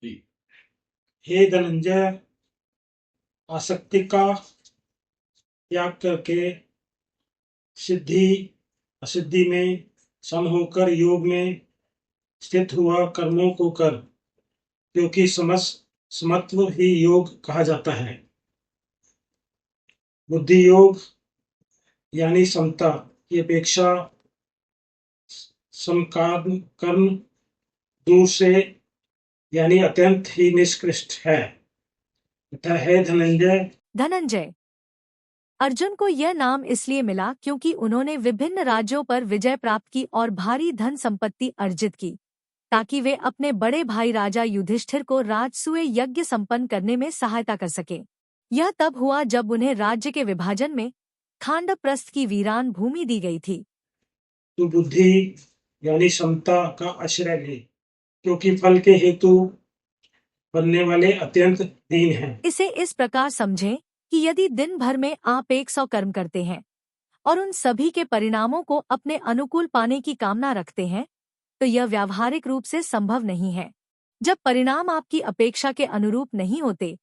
हे धनंजय, आसक्ति का त्याग करके सिद्धि असिद्धि में सम होकर योग में स्थित हुआ कर्मों को कर, क्योंकि समत्व ही योग कहा जाता है। बुद्धि योग यानी समता की अपेक्षा समकाम कर्म दूर से यानी अत्यंत ही निष्कृष्ट है। तथा है धनंजय, अर्जुन को यह नाम इसलिए मिला क्योंकि उन्होंने विभिन्न राज्यों पर विजय प्राप्त की और भारी धन संपत्ति अर्जित की, ताकि वे अपने बड़े भाई राजा युधिष्ठिर को राजसूय यज्ञ संपन्न करने में सहायता कर सके। यह तब हुआ जब उन्हें राज्य के विभाजन में खांडप्रस्थ की वीरान भूमि दी गई थी। तो बुद्धि यानी समता का आश्रय ले, क्योंकि फल के हेतु बनने वाले अत्यंत दीन हैं। इसे इस प्रकार समझें कि यदि दिन भर में आप 100 कर्म करते हैं और उन सभी के परिणामों को अपने अनुकूल पाने की कामना रखते हैं, तो यह व्यावहारिक रूप से संभव नहीं है। जब परिणाम आपकी अपेक्षा के अनुरूप नहीं होते,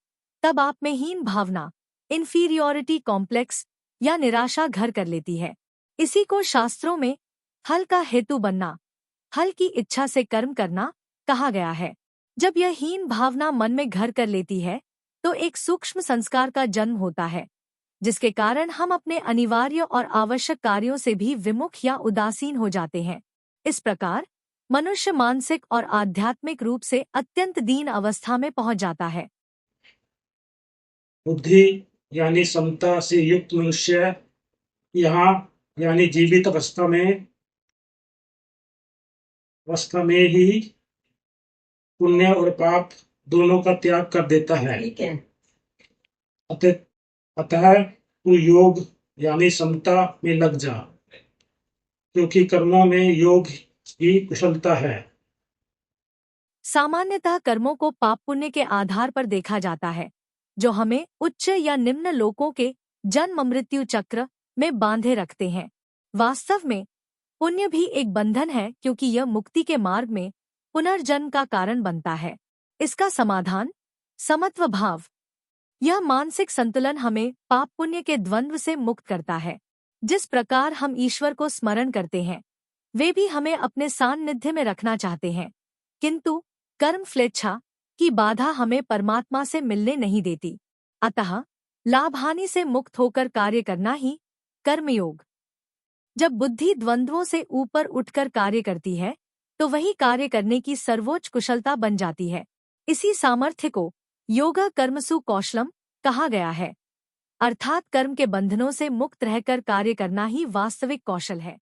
तब आप में हीन भावना, इंफीरियोरिटी कॉम्प्लेक्स या निराशा घर कर लेती है। इसी को शास्त्रों में फल का हेतु बनना, फल की इच्छा से कर्म करना कहा गया है। जब यह हीन भावना मन में घर कर लेती है, तो एक सूक्ष्म संस्कार का जन्म होता है, जिसके कारण हम अपने अनिवार्य और आवश्यक कार्यों से भी विमुख या उदासीन हो जाते हैं। इस प्रकार मनुष्य मानसिक और आध्यात्मिक रूप से अत्यंत दीन अवस्था में पहुंच जाता है। बुद्धि यानी समता से युक्त मनुष्य यहाँ यानी जीवित अवस्था में ही पुण्य और पाप दोनों का त्याग कर देता है। अतः तू योग यानी समता में लग जा, क्योंकि कर्मों में योग ही कुशलता है। सामान्यतः कर्मों को पाप पुण्य के आधार पर देखा जाता है, जो हमें उच्च या निम्न लोकों के जन्म मृत्यु चक्र में बांधे रखते हैं। वास्तव में पुण्य भी एक बंधन है, क्योंकि यह मुक्ति के मार्ग में पुनर्जन्म का कारण बनता है। इसका समाधान समत्व भाव, यह मानसिक संतुलन हमें पाप पुण्य के द्वंद्व से मुक्त करता है। जिस प्रकार हम ईश्वर को स्मरण करते हैं, वे भी हमें अपने सान्निध्य में रखना चाहते हैं, किंतु कर्म फ्लेच्छा की बाधा हमें परमात्मा से मिलने नहीं देती। अतः लाभ हानि से मुक्त होकर कार्य करना ही कर्मयोग। जब बुद्धि द्वंद्वों से ऊपर उठकर कार्य करती है, तो वही कार्य करने की सर्वोच्च कुशलता बन जाती है। इसी सामर्थ्य को योगा कर्मसु कौशलम कहा गया है, अर्थात कर्म के बंधनों से मुक्त रहकर कार्य करना ही वास्तविक कौशल है।